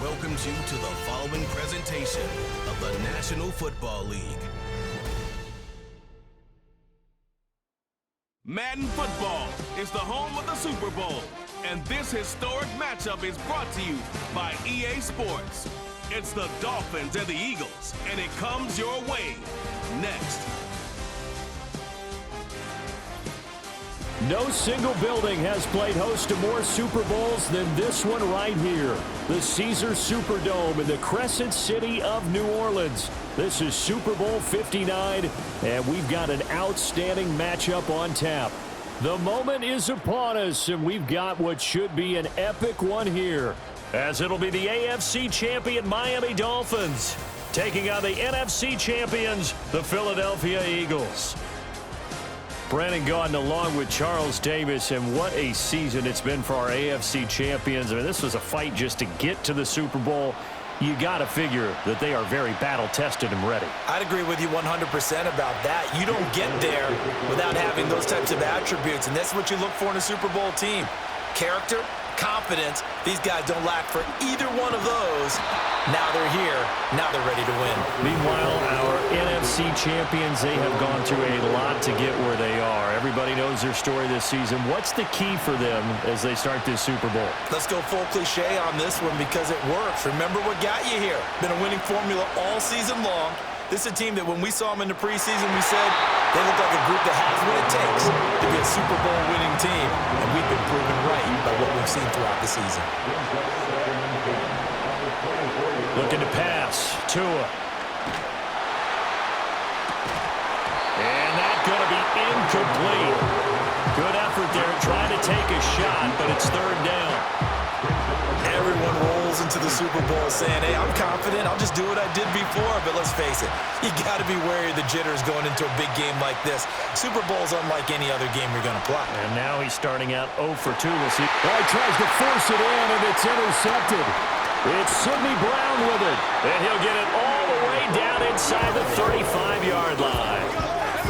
welcomes you to the following presentation of the National Football League. Madden Football is the home of the Super Bowl, and this historic matchup is brought to you by EA Sports. It's the Dolphins and the Eagles, and it comes your way next. No single building has played host to more Super Bowls than this one right here. The Caesars Superdome in the Crescent City of New Orleans. This is Super Bowl 59, and we've got an outstanding matchup on tap. The moment is upon us, and we've got what should be an epic one here, as it'll be the AFC champion Miami Dolphins taking on the NFC champions, the Philadelphia Eagles. Brandon Gaudin along with Charles Davis, and what a season it's been for our AFC champions. I mean, this was a fight just to get to the Super Bowl. You got to figure that they are very battle-tested and ready. I'd agree with you 100% about that. You don't get there without having those types of attributes, and that's what you look for in a Super Bowl team. Character, confidence. These guys don't lack for either one of those. Now they're here. Now they're ready to win. Meanwhile, our NFC champions, they have gone through a lot to get where they are. Everybody knows their story this season. What's the key for them as they start this Super Bowl? Let's go full cliche on this one because it works. Remember what got you here. Been a winning formula all season long. This is a team that when we saw them in the preseason, we said they look like a group that has what it takes to be a Super Bowl winning team. And we've been proven right by what we've seen throughout the season. Looking to pass. Tua. And that's going to be incomplete. Good effort there trying to take a shot, but it's third down. Everyone rolls into the Super Bowl saying, hey, I'm confident. I'll just do what I did before. But let's face it, you got to be wary of the jitters going into a big game like this. Super Bowl's unlike any other game you're going to play. And now he's starting out 0 for 2. We'll see. Oh, he tries to force it in, and it's intercepted. It's Sidney Brown with it. And he'll get it all the way down inside the 35-yard line.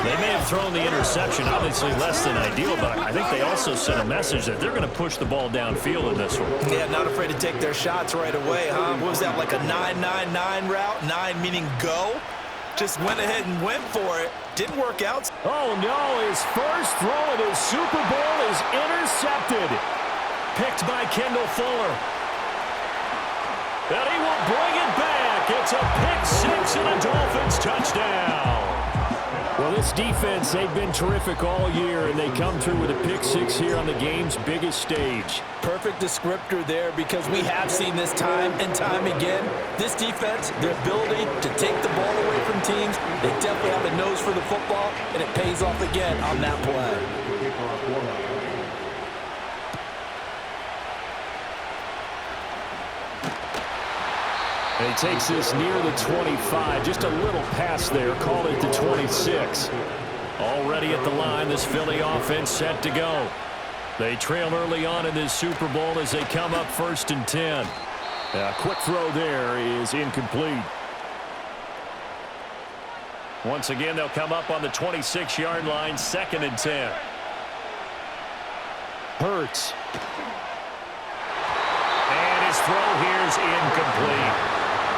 They may have thrown the interception, obviously less than ideal, but I think they also sent a message that they're going to push the ball downfield in this one. Yeah, not afraid to take their shots right away, huh? What was that, like a 9-9-9 route? 9 meaning go? Just went ahead and went for it. Didn't work out. Oh, no, his first throw in his Super Bowl is intercepted. Picked by Kendall Fuller. And he will bring it back. It's a pick-6 and a Dolphins touchdown. Well, this defense, they've been terrific all year, and they come through with a pick-6 here on the game's biggest stage. Perfect descriptor there because we have seen this time and time again. This defense, their ability to take the ball away from teams, they definitely have a nose for the football, and it pays off again on that play. And he takes this near the 25. Just a little pass there. Call it the 26. Already at the line, this Philly offense set to go. They trail early on in this Super Bowl as they come up 1st and 10. A quick throw there is incomplete. Once again, they'll come up on the 26-yard line, 2nd and 10. Hurts. And his throw here is incomplete.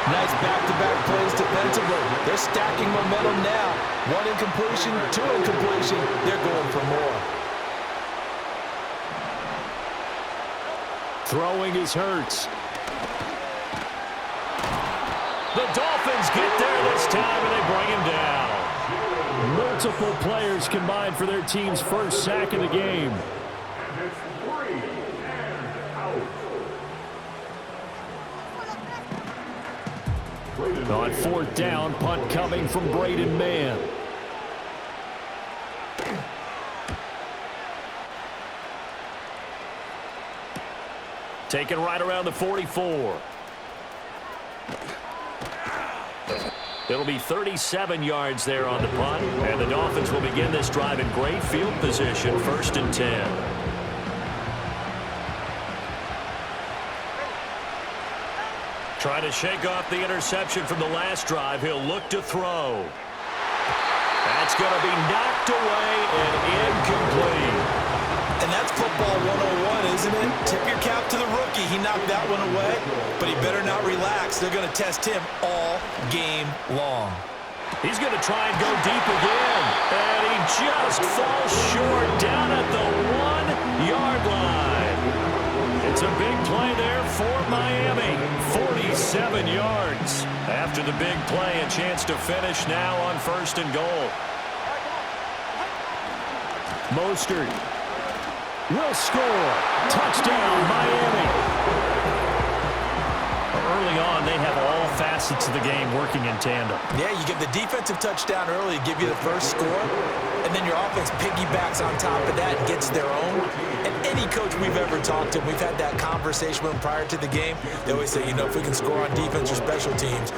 Nice back-to-back plays defensively. They're stacking momentum now. 1 incompletion, 2 incompletion. They're going for more. Throwing is Hurts. The Dolphins get there this time, and they bring him down. Multiple players combined for their team's first sack of the game. On 4th down, punt coming from Braden Mann. Taken right around the 44. It'll be 37 yards there on the punt, and the Dolphins will begin this drive in great field position, 1st and 10. Trying to shake off the interception from the last drive. He'll look to throw. That's going to be knocked away and incomplete. And that's football 101, isn't it? Tip your cap to the rookie. He knocked that one away, but he better not relax. They're going to test him all game long. He's going to try and go deep again. And he just falls short down at the 1-yard line. It's a big play there for Miami. 47 yards. After the big play, a chance to finish now on 1st and goal. Mostert will score. Touchdown, Miami. Early on, they have all facets of the game working in tandem. Yeah, you get the defensive touchdown early to give you the first score, and then your offense piggybacks on top of that and gets their own. And any coach we've ever talked to, we've had that conversation with them prior to the game. They always say, you know, if we can score on defense or special teams,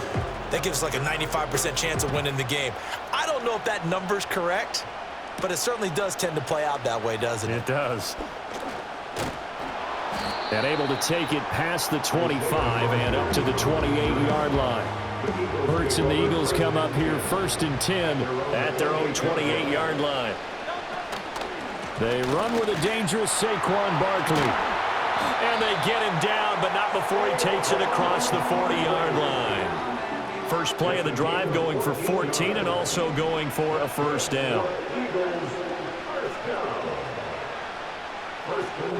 that gives us like a 95% chance of winning the game. I don't know if that number's correct, but it certainly does tend to play out that way, doesn't it? It does. And able to take it past the 25 and up to the 28-yard line. Hurts and the Eagles come up here 1st and 10 at their own 28-yard line. They run with a dangerous Saquon Barkley. And they get him down, but not before he takes it across the 40-yard line. First play of the drive going for 14 and also going for a first down.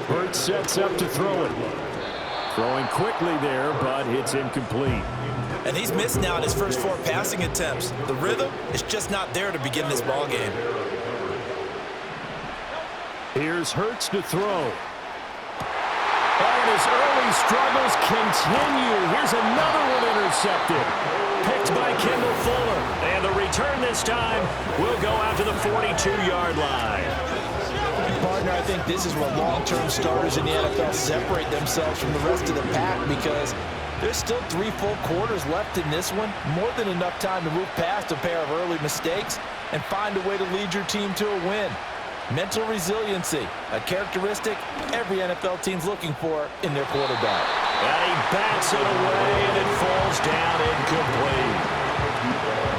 Hurts sets up to throw it. Throwing quickly there, but it's incomplete. And he's missed now in his first 4 passing attempts. The rhythm is just not there to begin this ball game. Here's Hurts to throw. And his early struggles continue. Here's another one intercepted. Picked by Kendall Fuller. And the return this time will go out to the 42-yard line. Partner, I think this is where long-term starters in the NFL separate themselves from the rest of the pack because there's still 3 full quarters left in this one. More than enough time to move past a pair of early mistakes and find a way to lead your team to a win. Mental resiliency, a characteristic every NFL team's looking for in their quarterback. And he bats it away, and it falls down incomplete.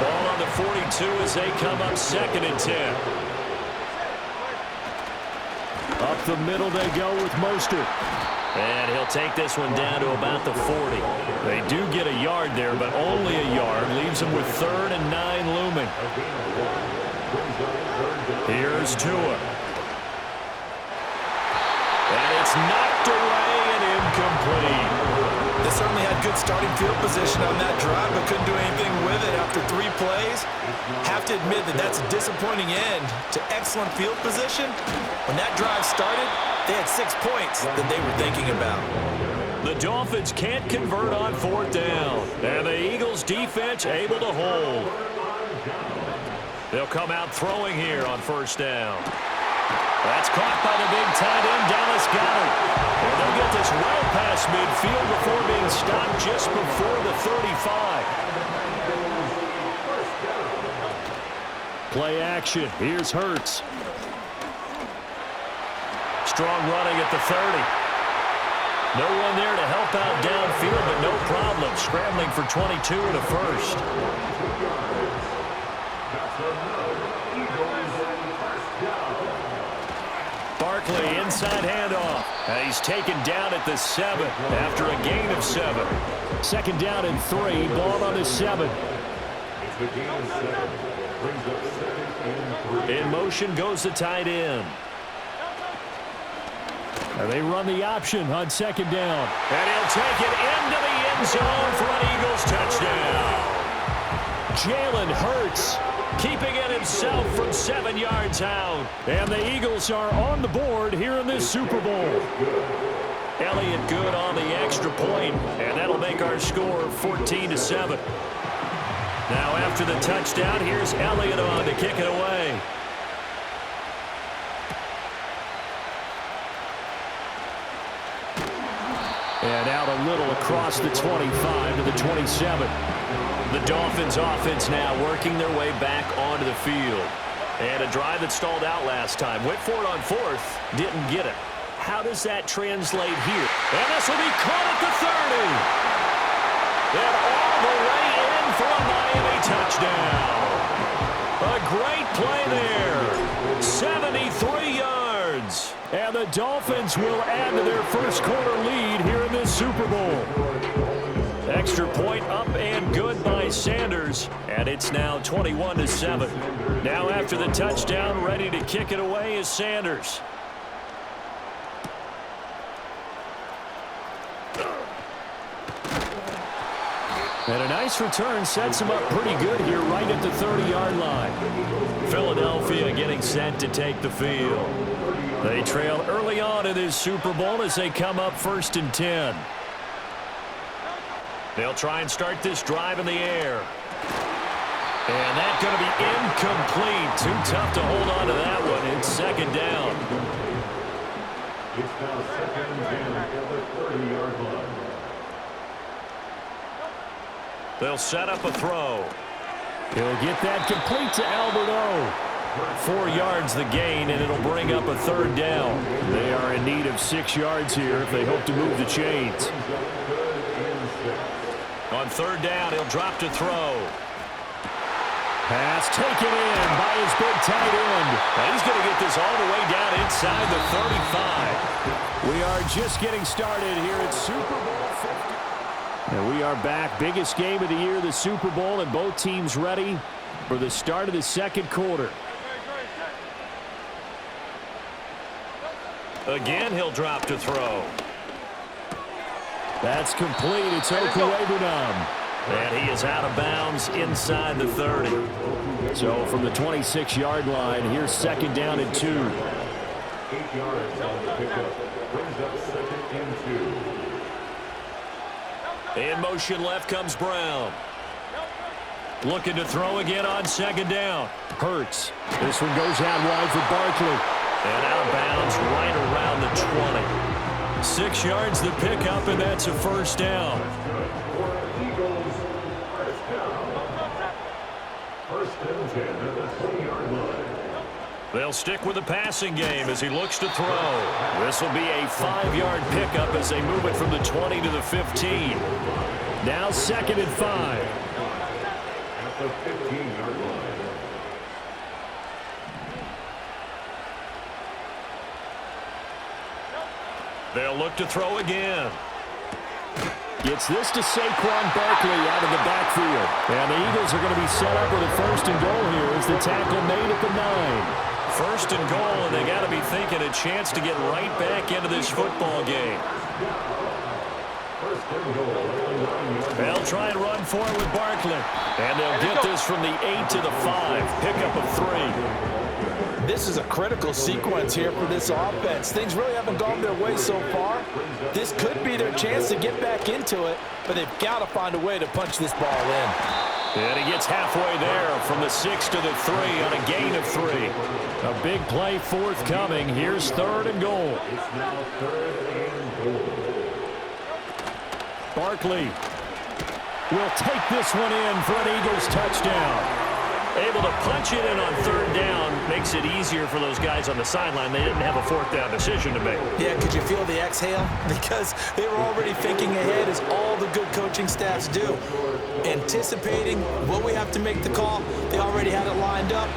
Ball on the 42 as they come up 2nd and 10. Up the middle they go with Mostert. And he'll take this one down to about the 40. They do get a yard there, but only a yard. Leaves them with 3rd and 9 looming. Here's Tua. And it's knocked away and incomplete. They certainly had good starting field position on that drive, but couldn't do anything with it after 3 plays. Have to admit that that's a disappointing end to excellent field position. When that drive started, they had 6 points that they were thinking about. The Dolphins can't convert on 4th down, and the Eagles' defense able to hold. They'll come out throwing here on 1st down. That's caught by the big tight end, Dallas Goedert. And they'll get this well past midfield before being stopped just before the 35. Play action. Here's Hurts. Strong running at the 30. No one there to help out downfield, but no problem. Scrambling for 22 and a first. Barkley inside handoff. And he's taken down at the 7 after a gain of 7. 2nd down and 3. Ball on the 7. In motion goes the tight end. And they run the option on 2nd down. And he'll take it into the end zone for an Eagles touchdown. Jalen Hurts keeping it himself from 7 yards out. And the Eagles are on the board here in this Super Bowl. Elliott good on the extra point, and that'll make our score 14-7. Now after the touchdown, here's Elliott on to kick it away. And out a little across the 25 to the 27. The Dolphins offense now working their way back onto the field. And a drive that stalled out last time. Went for it on 4th, didn't get it. How does that translate here? And this will be caught at the 30. And all the way in for a Miami touchdown. A great play there. 73 yards. And the Dolphins will add to their first quarter lead here in this Super Bowl. Extra point up and good by Sanders, and it's now 21-7. Now after the touchdown, ready to kick it away is Sanders. And a nice return sets him up pretty good here right at the 30-yard line. Philadelphia getting set to take the field. They trail early on in this Super Bowl as they come up 1st and 10. They'll try and start this drive in the air. And that's going to be incomplete. Too tough to hold on to that one. It's 2nd down. It's now 2nd and 10 at the 30-yard line. They'll set up a throw. He'll get that complete to Alberto. 4 yards the gain, and it'll bring up a 3rd down. They are in need of 6 yards here if they hope to move the chains. On 3rd down, he'll drop to throw. Pass taken in by his big tight end. And he's going to get this all the way down inside the 35. We are just getting started here at Super Bowl 50. And we are back. Biggest game of the year, the Super Bowl, and both teams ready for the start of the 2nd quarter. Again, he'll drop to throw. That's complete. It's Okuwebunam. And he is out of bounds inside the 30. So from the 26-yard line, here's 2nd down and 2. 8 yards on the pickup. Brings up 2nd and 2. In motion left comes Brown. Looking to throw again on 2nd down. Hurts. This one goes out wide for Barkley. And out of bounds right around the 20. 6 yards the pickup, and that's a 1st down. Eagles, 1st down. 1st and 10 at the 20-yard line. They'll stick with the passing game as he looks to throw. This will be a 5-yard pickup as they move it from the 20 to the 15. Now 2nd and 5. At the 15-yard line. They'll look to throw again. Gets this to Saquon Barkley out of the backfield. And the Eagles are going to be set up with a 1st and goal here as the tackle made at the 9. 1st and goal, and they got to be thinking a chance to get right back into this football game. They'll try and run for it with Barkley. And they'll get this from the 8 to the 5. Pickup of 3. This is a critical sequence here for this offense. Things really haven't gone their way so far. This could be their chance to get back into it, but they've got to find a way to punch this ball in. And he gets halfway there from the 6 to the 3 on a gain of 3. A big play forthcoming. Here's 3rd and goal. It's now 3rd and goal. Barkley will take this one in for an Eagles touchdown. Able to punch it in on 3rd down. Makes it easier for those guys on the sideline. They didn't have a 4th down decision to make. Yeah, could you feel the exhale? Because they were already thinking ahead, as all the good coaching staffs do. Anticipating, will we have to make the call? They already had it lined up.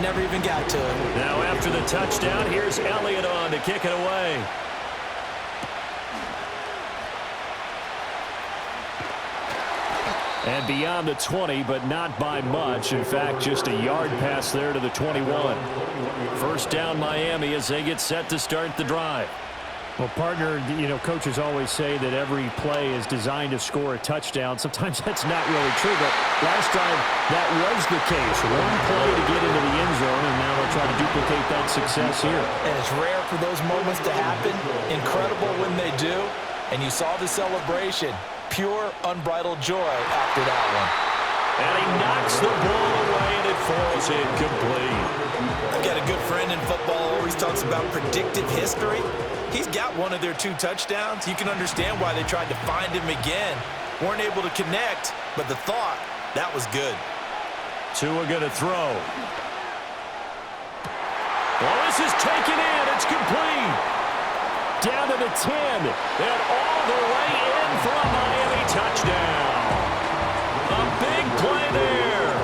Never even got to it. Now after the touchdown, here's Elliott on to kick it away. And beyond the 20, but not by much. In fact, just a yard pass there to the 21. 1st down Miami as they get set to start the drive. Well, partner, you know, coaches always say that every play is designed to score a touchdown. Sometimes that's not really true, but last time that was the case. One play to get into the end zone, and now they'll try to duplicate that success here. And it's rare for those moments to happen. Incredible when they do. And you saw the celebration. Pure, unbridled joy after that one. And he knocks the ball away, and it falls incomplete. I've got a good friend in football, always talks about predictive history. He's got one of their 2 touchdowns. You can understand why they tried to find him again. Weren't able to connect, but the thought, that was good. Tua going to throw. Well, this is taken in. It's complete. Down to the 10. And all the way in for a Miami touchdown. A big play there.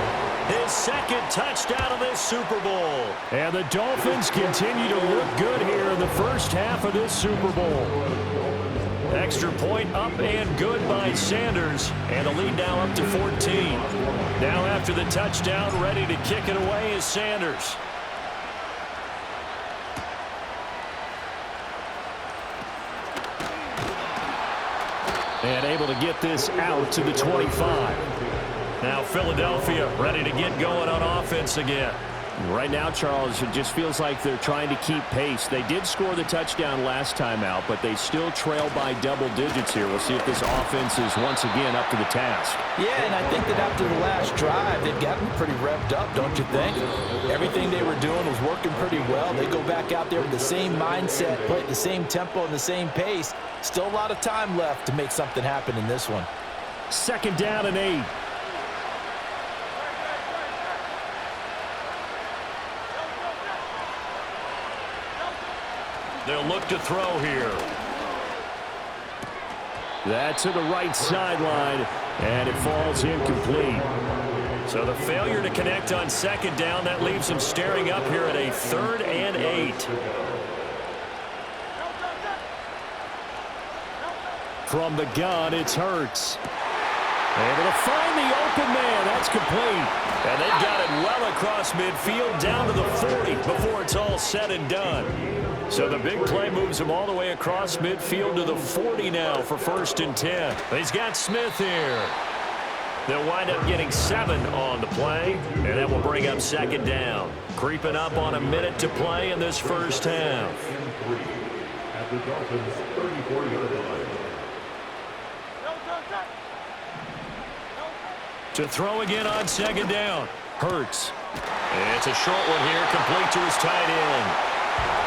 His 2nd second touchdown of this Super Bowl. And the Dolphins continue to look good here in the first half of this Super Bowl. Extra point up and good by Sanders. And the lead now up to 14. Now after the touchdown, ready to kick it away is Sanders. And able to get this out to the 25. Now Philadelphia ready to get going on offense again. Right now, Charles, it just feels like they're trying to keep pace. They did score the touchdown last time out, but they still trail by double digits here. We'll see if this offense is once again up to the task. Yeah, and I think that after the last drive, they've gotten pretty revved up, don't you think? Everything they were doing was working pretty well. They go back out there with the same mindset, play at the same tempo and the same pace. Still a lot of time left to make something happen in this one. 2nd down and 8. They'll look to throw here. That's to the right sideline, and it falls incomplete. So the failure to connect on 2nd down, that leaves them staring up here at a 3rd and 8. From the gun, it's Hurts. Able to find the open man. That's complete. And they've got it well across midfield down to the 40 before it's all said and done. So the big play moves him all the way across midfield to the 40 now for 1st and 10. He's got Smith here. They'll wind up getting 7 on the play, and that will bring up 2nd down. Creeping up on a minute to play in this first half. At the Dolphins' 34-yard line. To throw again on 2nd down. Hurts. And it's a short one here, complete to his tight end.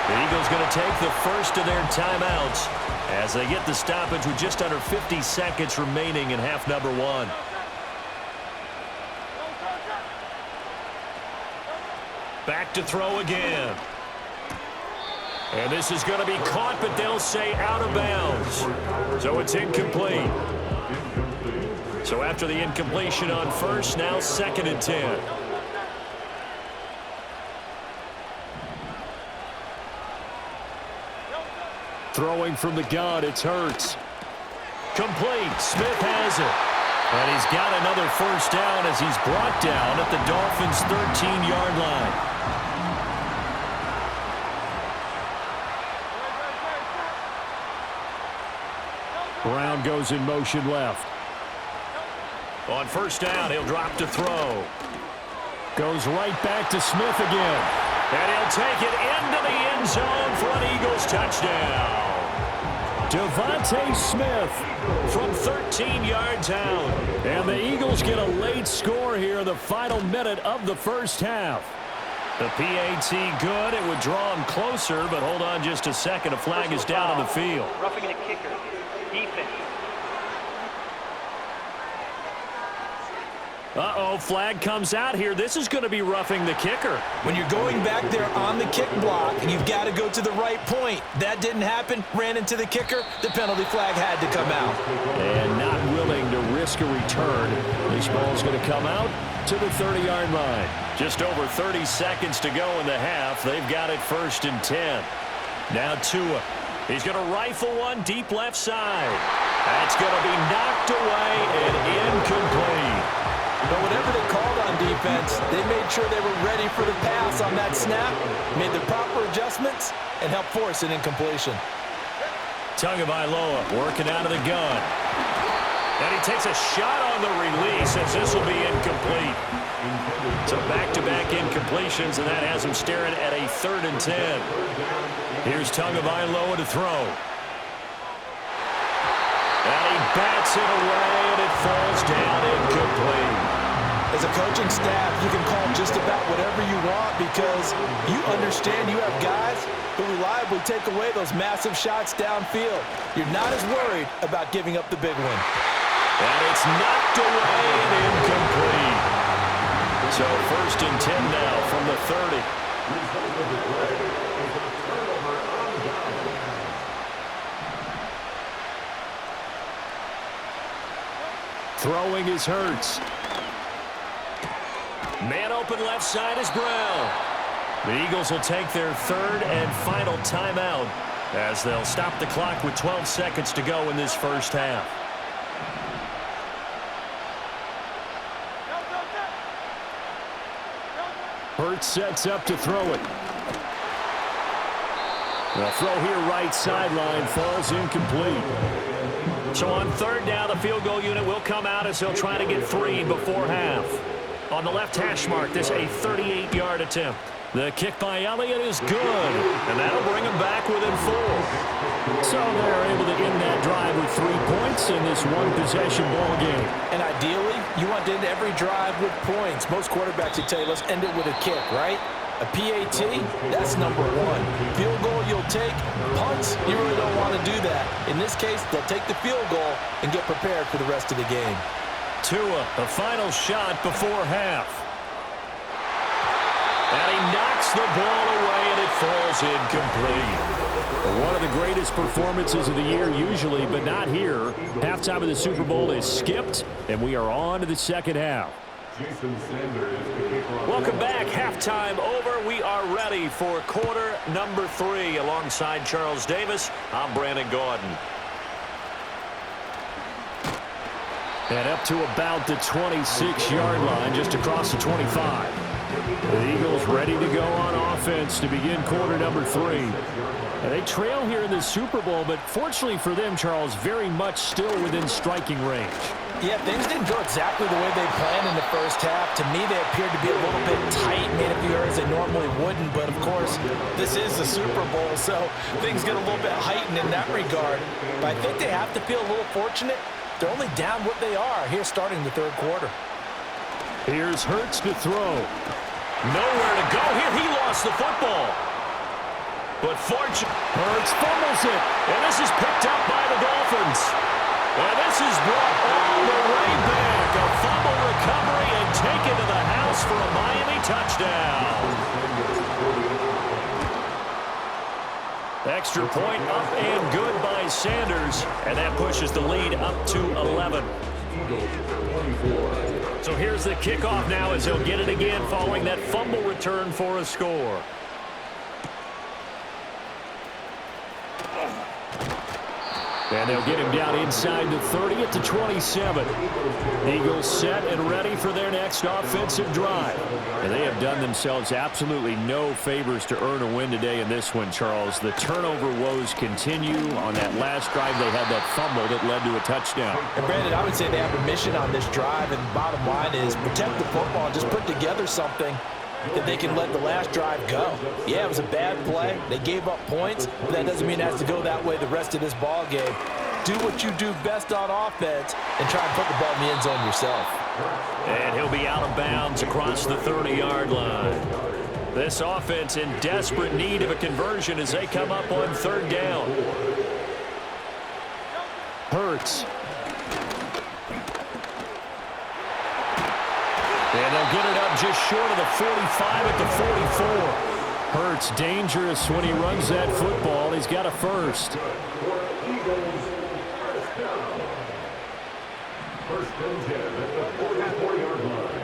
The Eagles going to take the first of their timeouts as they get the stoppage with just under 50 seconds remaining in half number 1. Back to throw again. And this is going to be caught, but they'll say out of bounds. So it's incomplete. So after the incompletion on 1st, now 2nd and 10. Throwing from the gun, it's Hurts. Complete. Smith has it. And he's got another 1st down as he's brought down at the Dolphins' 13-yard line. Brown goes in motion left. On 1st down, he'll drop to throw. Goes right back to Smith again. And he'll take it into the end zone for an Eagles touchdown. Devontae Smith from 13 yards out. And the Eagles get a late score here in the final minute of the first half. The PAT good. It would draw him closer, but hold on just a second. A flag is down on the field. Roughing the kicker. Defense. Uh-oh, flag comes out here. This is going to be roughing the kicker. When you're going back there on the kick block, you've got to go to the right point. That didn't happen. Ran into the kicker. The penalty flag had to come out. And not willing to risk a return. This ball's going to come out to the 30-yard line. Just over 30 seconds to go in the half. They've got it 1st and 10. Now Tua. He's going to rifle one deep left side. That's going to be knocked away and incomplete. But whatever they called on defense, they made sure they were ready for the pass on that snap, made the proper adjustments, and helped force an incompletion. Tagovailoa working out of the gun. And he takes a shot on the release as this will be incomplete. So back-to-back incompletions, and that has him staring at a 3rd and 10. Here's Tagovailoa to throw. And he bats it away, and it falls down incomplete. As a coaching staff, you can call just about whatever you want because you understand you have guys who reliably take away those massive shots downfield. You're not as worried about giving up the big one. And it's knocked away and incomplete. So 1st and 10 now from the 30. Throwing is Hurts. Man open left side is Brown. The Eagles will take their third and final timeout as they'll stop the clock with 12 seconds to go in this first half. Hurts sets up to throw it. The throw here right sideline falls incomplete. So on third down, the field goal unit will come out as they'll try to get 3 before half. On the left hash mark, this a 38-yard attempt. The kick by Elliott is good, and that'll bring them back within 4. So they're able to end that drive with 3 points in this one-possession ball game. And ideally, you want to end every drive with points. Most quarterbacks would tell you, let's end it with a kick, right? A PAT, that's number 1. Field goal you'll take. Punts, you really don't want to do that. In this case, they'll take the field goal and get prepared for the rest of the game. Tua, the final shot before half. And he knocks the ball away, and it falls incomplete. One of the greatest performances of the year usually, but not here. Halftime of the Super Bowl is skipped, and we are on to the second half. Welcome back. Halftime over. We are ready for quarter number 3. Alongside Charles Davis, I'm Brandon Gordon. And up to about the 26-yard line, just across the 25. The Eagles ready to go on offense to begin quarter number 3. And they trail here in the Super Bowl, but fortunately for them, Charles, very much still within striking range. Yeah, things didn't go exactly the way they planned in the first half. To me, they appeared to be a little bit tight, made a few errors they normally wouldn't. But, of course, this is the Super Bowl, so things get a little bit heightened in that regard. But I think they have to feel a little fortunate. They're only down what they are here starting the third quarter. Here's Hurts to throw. Nowhere to go here. He lost the football. But Hurts fumbles it. And this is picked up by the Dolphins. And this is brought all the way back. A fumble recovery and taken to the house for a Miami touchdown. Extra point up and good by Sanders. And that pushes the lead up to 11. So here's the kickoff now as he'll get it again following that fumble return for a score. And they'll get him down inside the 30 at the 27. Eagles set and ready for their next offensive drive. And they have done themselves absolutely no favors to earn a win today in this one, Charles. The turnover woes continue. On that last drive, they had that fumble that led to a touchdown. And Brandon, I would say they have a mission on this drive, and bottom line is protect the football and just put together something that they can let the last drive go. Yeah, it was a bad play. They gave up points, but that doesn't mean it has to go that way the rest of this ball game. Do what you do best on offense and try and put the ball in the end zone yourself. And he'll be out of bounds across the 30-yard line. This offense in desperate need of a conversion as they come up on third down. Hurts. And they'll get it up just short of the 45 at the 44. Hurts dangerous when he runs that football. He's got a first. First and 10 at the 44-yard line.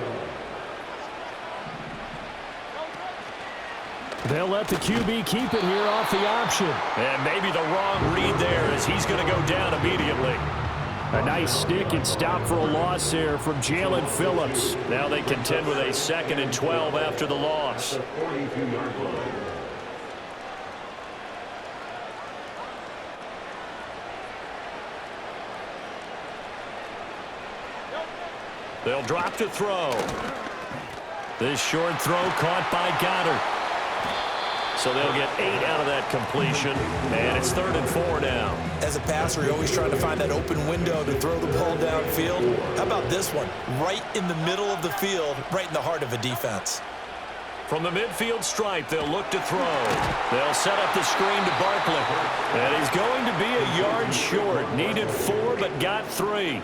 They'll let the QB keep it here off the option. And maybe the wrong read there as he's going to go down immediately. A nice stick and stop for a loss there from Jalen Phillips. Now they contend with a 2nd and 12 after the loss. 42-yard line. They'll drop to throw. This short throw caught by Goddard. So they'll get 8 out of that completion, and it's 3rd and 4 now. As a passer, you're always trying to find that open window to throw the ball downfield. How about this one? Right in the middle of the field, right in the heart of a defense. From the midfield stripe, they'll look to throw. They'll set up the screen to Barkley. And he's going to be a yard short. Needed 4, but got 3.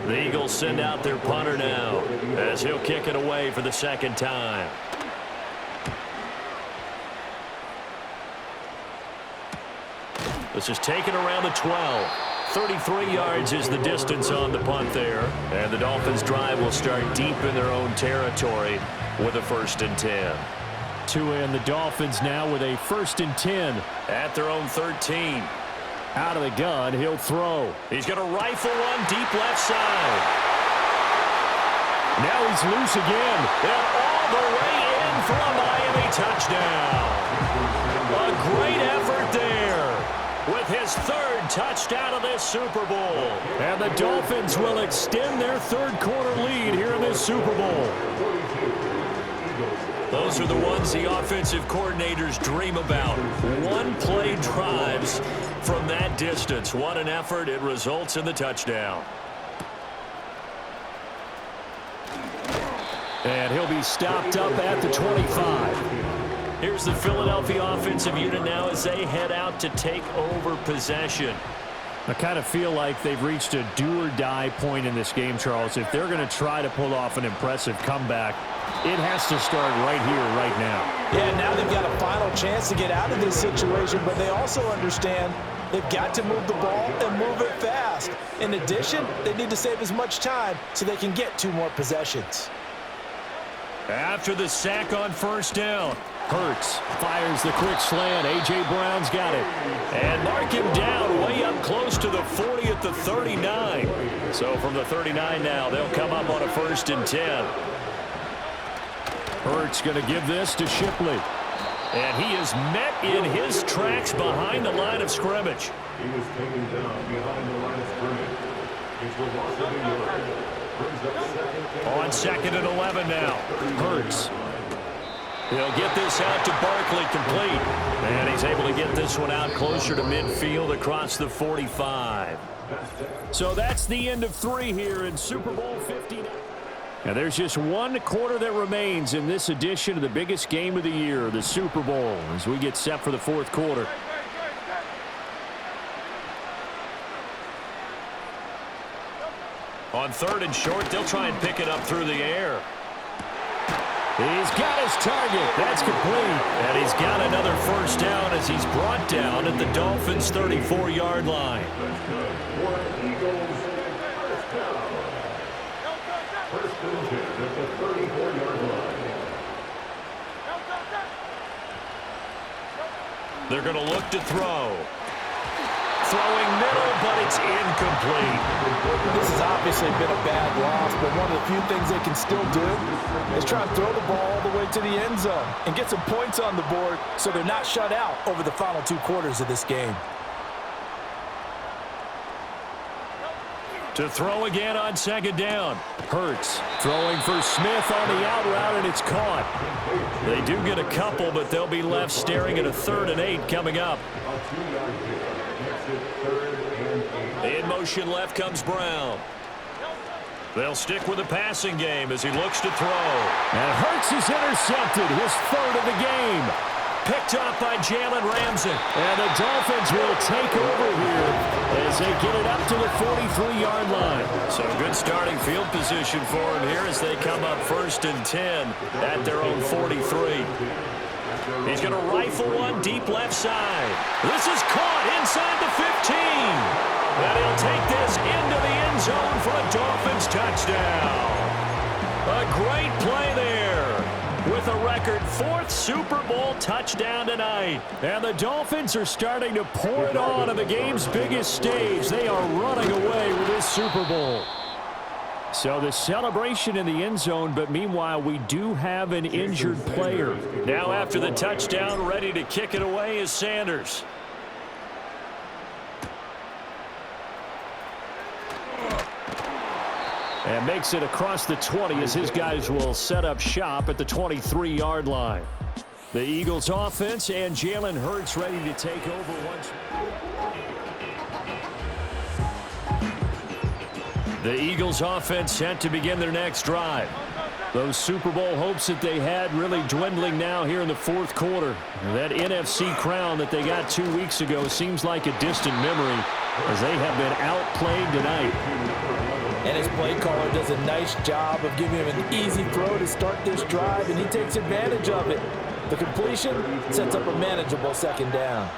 The Eagles send out their punter now as he'll kick it away for the 2nd time. This is taken around the 12. 33 yards is the distance on the punt there. And the Dolphins drive will start deep in their own territory with a 1st and 10. And the Dolphins now with a 1st and 10 at their own 13. Out of the gun, he'll throw. He's going to rifle one deep left side. Now he's loose again. And all the way in for a Miami touchdown. A great effort there with his 3rd touchdown of this Super Bowl. And the Dolphins will extend their 3rd quarter lead here in this Super Bowl. Those are the ones the offensive coordinators dream about. One-play drives from that distance. What an effort. It results in the touchdown. And he'll be stopped up at the 25. Here's the Philadelphia offensive unit now as they head out to take over possession. I kind of feel like they've reached a do-or-die point in this game, Charles. If they're going to try to pull off an impressive comeback, it has to start right here, right now. Yeah, now they've got a final chance to get out of this situation, but they also understand they've got to move the ball and move it fast. In addition, they need to save as much time so they can get 2 more possessions. After the sack on 1st down, Hurts fires the quick slant. A.J. Brown's got it. And mark him down way up close to the 40 at the 39. So from the 39 now, they'll come up on a 1st and 10. Hurts going to give this to Shipley. And he is met in his tracks behind the line of scrimmage. He was taken down behind the line of scrimmage. It's the loss of a yard. Brings up 2nd. On 2nd and 11 now. Hurts. He'll get this out to Barkley complete. And he's able to get this one out closer to midfield across the 45. So that's the end of 3 here in Super Bowl 59. Now there's just 1 quarter that remains in this edition of the biggest game of the year, the Super Bowl, as we get set for the 4th quarter. On 3rd and short, they'll try and pick it up through the air. He's got his target. That's complete. And he's got another 1st down as he's brought down at the Dolphins' 34-yard line. They're going to look to throw. Throwing middle, but it's incomplete. This has obviously been a bad loss, but one of the few things they can still do is try and throw the ball all the way to the end zone and get some points on the board so they're not shut out over the final 2 quarters of this game. To throw again on 2nd down. Hurts throwing for Smith on the out route, and it's caught. They do get a couple, but they'll be left staring at a 3rd and 8 coming up. In motion left comes Brown. They'll stick with the passing game as he looks to throw. And Hurts is intercepted, his 3rd of the game. Picked off by Jalen Ramsey. And the Dolphins will take over here as they get it up to the 43-yard line. So good starting field position for him here as they come up 1st and 10 at their own 43. He's going to rifle one deep left side. This is caught inside the 15. And he'll take this into the end zone for a Dolphins touchdown. A great play there with a record 4th Super Bowl touchdown tonight. And the Dolphins are starting to pour it on the game's biggest stage. They are running away with this Super Bowl. So the celebration in the end zone, but meanwhile, we do have an injured player. Now after the touchdown, ready to kick it away is Sanders. And makes it across the 20 as his guys will set up shop at the 23-yard line. The Eagles offense and Jalen Hurts ready to take over once. The Eagles offense set to begin their next drive. Those Super Bowl hopes that they had really dwindling now here in the 4th quarter. That NFC crown that they got 2 weeks ago seems like a distant memory as they have been outplayed tonight. And his play caller does a nice job of giving him an easy throw to start this drive, and he takes advantage of it. The completion sets up a manageable 2nd down.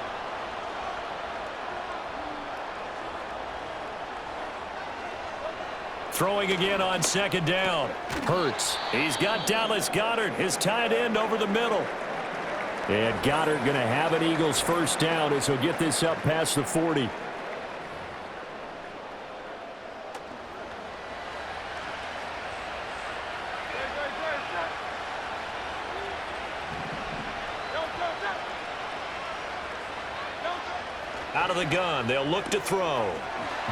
Throwing again on second down. Hurts. He's got Dallas Goedert, his tight end, over the middle. And Goddard going to have an Eagles first down as he'll get this up past the 40. Out of the gun, they'll look to throw.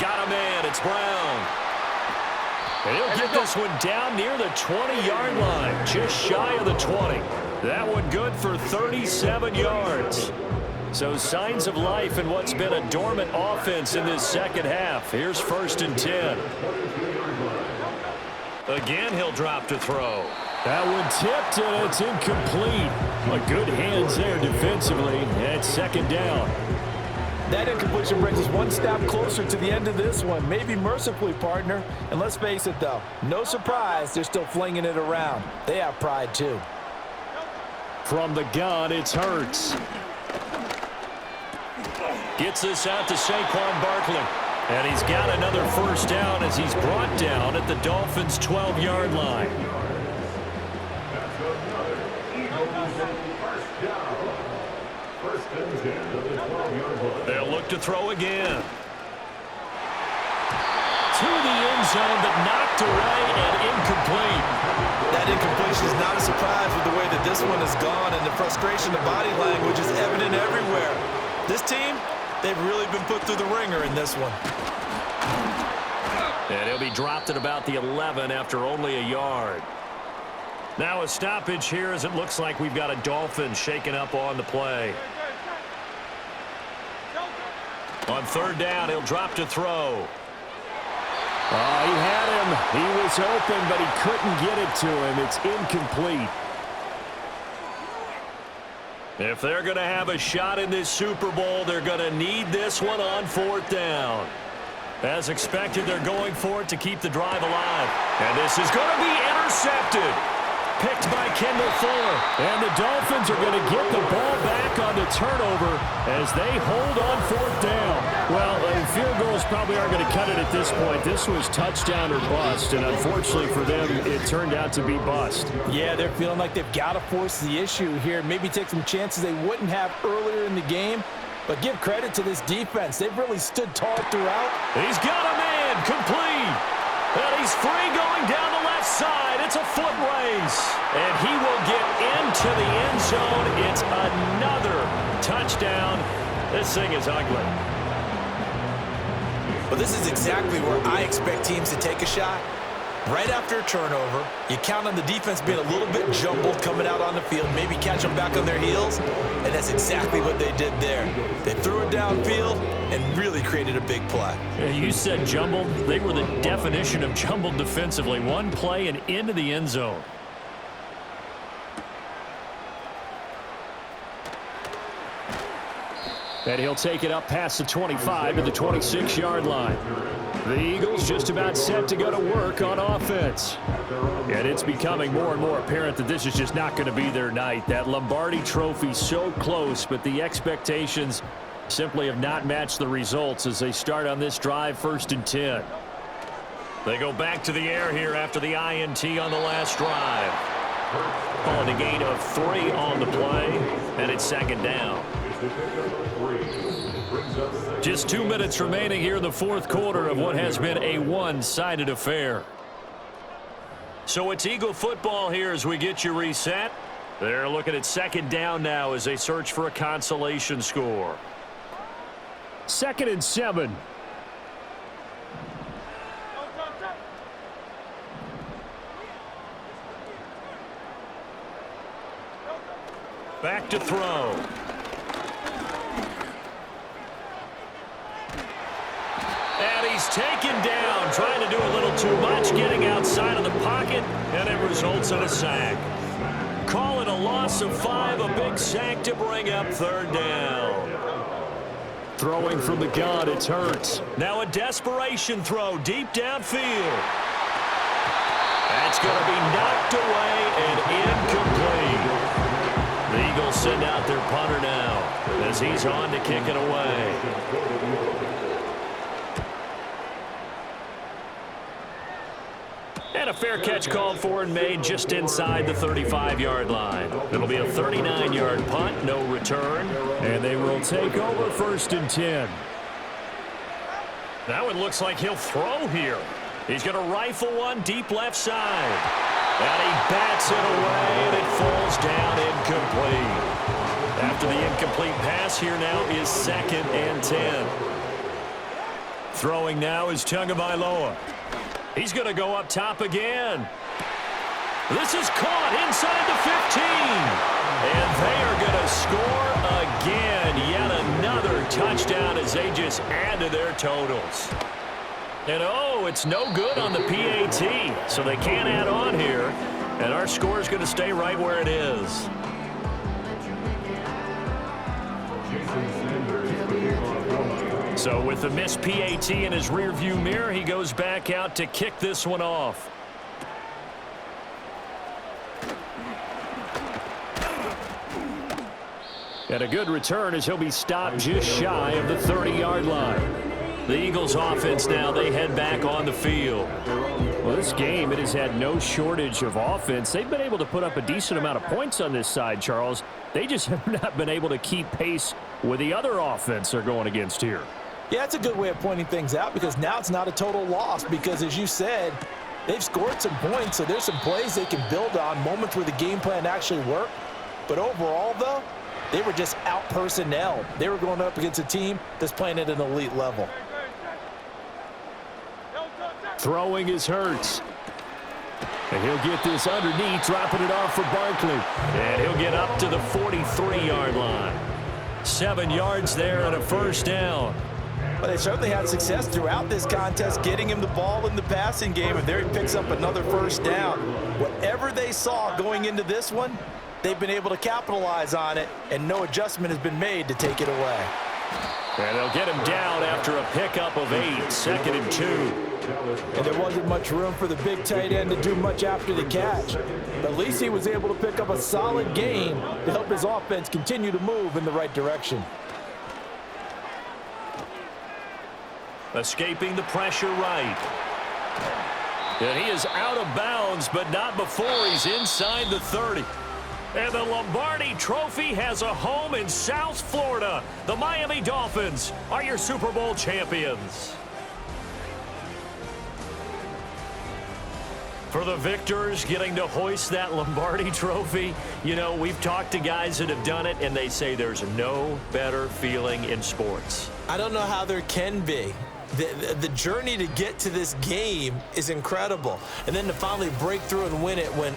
Got a man, it's Brown. And he'll get this one down near the 20-yard line, just shy of the 20. That one good for 37 yards. So signs of life in what's been a dormant offense in this second half. Here's 1st and 10. Again, he'll drop to throw. That one tipped, and it's incomplete. Good hands there defensively. And 2nd down. That incompletion brings us one step closer to the end of this one. Maybe mercifully, partner. And let's face it, though, no surprise, they're still flinging it around. They have pride, too. From the gun, it's Hurts. Gets this out to Saquon Barkley. And he's got another first down as he's brought down at the Dolphins' 12-yard line. They'll look to throw again. To the end zone, but knocked away and incomplete. That incompletion is not a surprise with the way that this one has gone, and the frustration, the body language is evident everywhere. This team, they've really been put through the ringer in this one. And he'll be dropped at about the 11 after only a yard. Now a stoppage here as it looks like we've got a Dolphin shaken up on the play. On 3rd down, he'll drop to throw. He had him. He was open, but he couldn't get it to him. It's incomplete. If they're going to have a shot in this Super Bowl, they're going to need this one on 4th down. As expected, they're going for it to keep the drive alive. And this is going to be intercepted. Picked by Kendall Fuller. And the Dolphins are going to get the ball back on the turnover as they hold on 4th down. Well, field goals probably aren't going to cut it at this point. This was touchdown or bust, and unfortunately for them, it turned out to be bust. Yeah, they're feeling like they've got to force the issue here. Maybe take some chances they wouldn't have earlier in the game. But give credit to this defense. They've really stood tall throughout. He's got a man, complete. And he's free going down the left side. It's a foot race. And he will get into the end zone. It's another touchdown. This thing is ugly. But this is exactly where I expect teams to take a shot. Right after a turnover, you count on the defense being a little bit jumbled coming out on the field, maybe catch them back on their heels, and that's exactly what they did there. They threw it downfield and really created a big play. Yeah, you said jumbled. They were the definition of jumbled defensively. One play and into the end zone. And he'll take it up past the 25 to the 26-yard line. The Eagles just about set to go to work on offense. And it's becoming more and more apparent that this is just not going to be their night. That Lombardi trophy so close, but the expectations simply have not matched the results as they start on this drive 1st and 10. They go back to the air here after the INT on the last drive. Calling a gain of 3 on the play, and it's 2nd down. Just 2 minutes remaining here in the 4th quarter of what has been a one-sided affair. So it's Eagle football here as we get you reset. They're looking at 2nd down now as they search for a consolation score. 2nd and 7. Back to throw. And he's taken down, trying to do a little too much, getting outside of the pocket, and it results in a sack. Call it a loss of 5, a big sack to bring up 3rd down. Throwing from the gun, it's Hurts. Now a desperation throw deep downfield. That's going to be knocked away and incomplete. The Eagles send out their punter now as he's on to kick it away. And a fair catch called for and made just inside the 35-yard line. It'll be a 39-yard punt, no return. And they will take over 1st and 10. Now it looks like he'll throw here. He's going to rifle one deep left side. And he bats it away, and it falls down incomplete. After the incomplete pass, here now is 2nd and 10. Throwing now is Tagovailoa. He's going to go up top again. This is caught inside the 15. And they are going to score again. Yet another touchdown as they just add to their totals. And oh, it's no good on the PAT. So they can't add on here. And our score is going to stay right where it is. So with the missed PAT in his rearview mirror, he goes back out to kick this one off. And a good return as he'll be stopped just shy of the 30-yard line. The Eagles offense now, they head back on the field. Well, this game, it has had no shortage of offense. They've been able to put up a decent amount of points on this side, Charles. They just have not been able to keep pace with the other offense they're going against here. Yeah, that's a good way of pointing things out because now it's not a total loss because, as you said, they've scored some points, so there's some plays they can build on, moments where the game plan actually worked. But overall, though, they were just out-personnelled. They were going up against a team that's playing at an elite level. Throwing is Hurts. And he'll get this underneath, dropping it off for Barkley. And he'll get up to the 43-yard line. 7 yards there and a 1st down. Well, they certainly had success throughout this contest, getting him the ball in the passing game, and there he picks up another 1st down. Whatever they saw going into this one, they've been able to capitalize on it, and no adjustment has been made to take it away. And they'll get him down after a pickup of 8, 2nd and 2. And there wasn't much room for the big tight end to do much after the catch. But at least he was able to pick up a solid gain to help his offense continue to move in the right direction. Escaping the pressure right. And he is out of bounds, but not before he's inside the 30. And the Lombardi Trophy has a home in South Florida. The Miami Dolphins are your Super Bowl champions. For the victors getting to hoist that Lombardi Trophy, you know, we've talked to guys that have done it, and they say there's no better feeling in sports. I don't know how there can be. The journey to get to this game is incredible. And then to finally break through and win it when